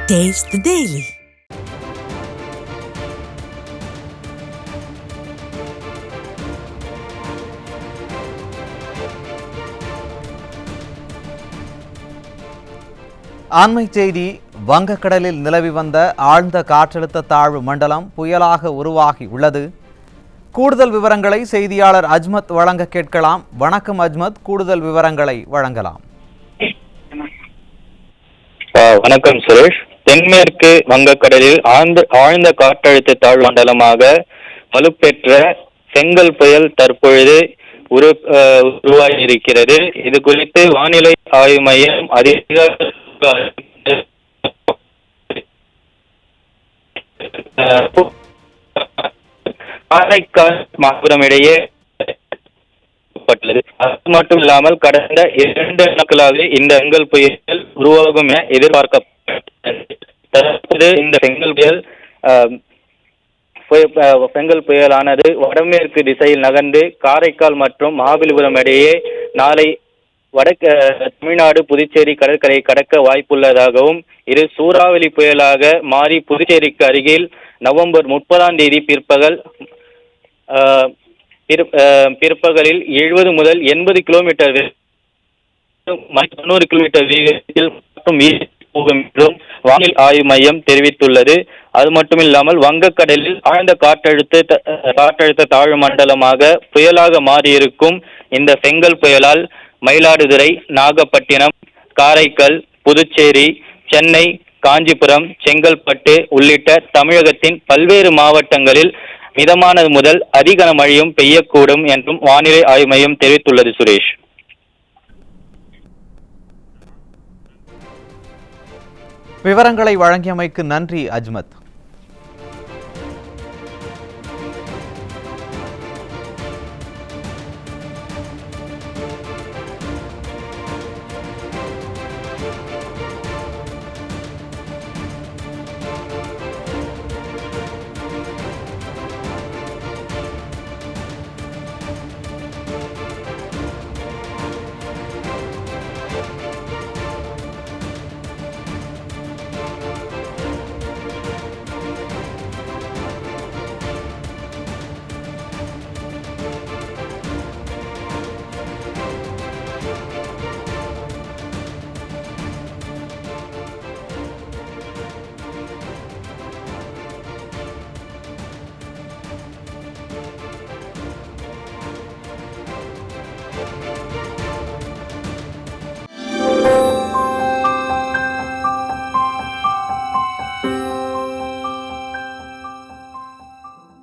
Taste the Daily. ஆண்மை செய்தி. வங்கக்கடலில் நிலவி வந்த ஆழ்ந்த காற்றழுத்த தாழ்வு மண்டலம் புயலாக உருவாகி உள்ளது. கூடுதல் விவரங்களை செய்தியாளர் அஜ்மத் வழங்க கேட்கலாம். வணக்கம் அஜ்மத், கூடுதல் விவரங்களை வழங்கலாம். வணக்கம் சுரேஷ். தென்மேற்கு வங்கக்கடலில் ஆழ்ந்த காற்றழுத்த தாழ்வு மண்டலமாக வலுப்பெற்ற செங்கல் புயல் தற்பொழுது உருவாகி இருக்கிறது. இது குறித்து வானிலை ஆய்வு மையம் காரைக்கால் மாபுரம் இடையே அது மட்டும் இல்லாமல் கடந்த 2 நாட்களாக இந்த செங்கல் புயல் உருவாகும் என எதிர்பார்க்கப்பட்டது. இந்த செங்கல் புயலானது வடமேற்கு திசையில் நகர்ந்து காரைக்கால் மற்றும் மகாபலிபுரம் இடையே நாளை வடக்கு தமிழ்நாடு புதுச்சேரி கடற்கரை கடக்க வாய்ப்புள்ளதாகவும், இது சூறாவளி புயலாக மாறி புதுச்சேரிக்கு அருகில் நவம்பர் 30ஆம் தேதி பிற்பகலில் 70 முதல் 80 கிலோமீட்டர் 90 கிலோமீட்டர் வேகத்தில் மட்டும் போகும் என்றும் வானிலை ஆய்வு மையம் தெரிவித்துள்ளது. அது மட்டும் இல்லாமல் வங்கக்கடலில் ஆழ்ந்த காற்றழுத்த தாழ்வு மண்டலமாக புயலாக மாறியிருக்கும் இந்த செங்கல் புயலால் மயிலாடுதுறை, நாகப்பட்டினம், காரைக்கால், புதுச்சேரி, சென்னை, காஞ்சிபுரம், செங்கல்பட்டு உள்ளிட்ட தமிழகத்தின் பல்வேறு மாவட்டங்களில் மிதமானது முதல் அதிக மழையும் பெய்யக்கூடும் என்றும் வானிலை ஆய்வு மையம் தெரிவித்துள்ளது. சுரேஷ், விவரங்களை வழங்கியமைக்கு நன்றி அஜ்மத்.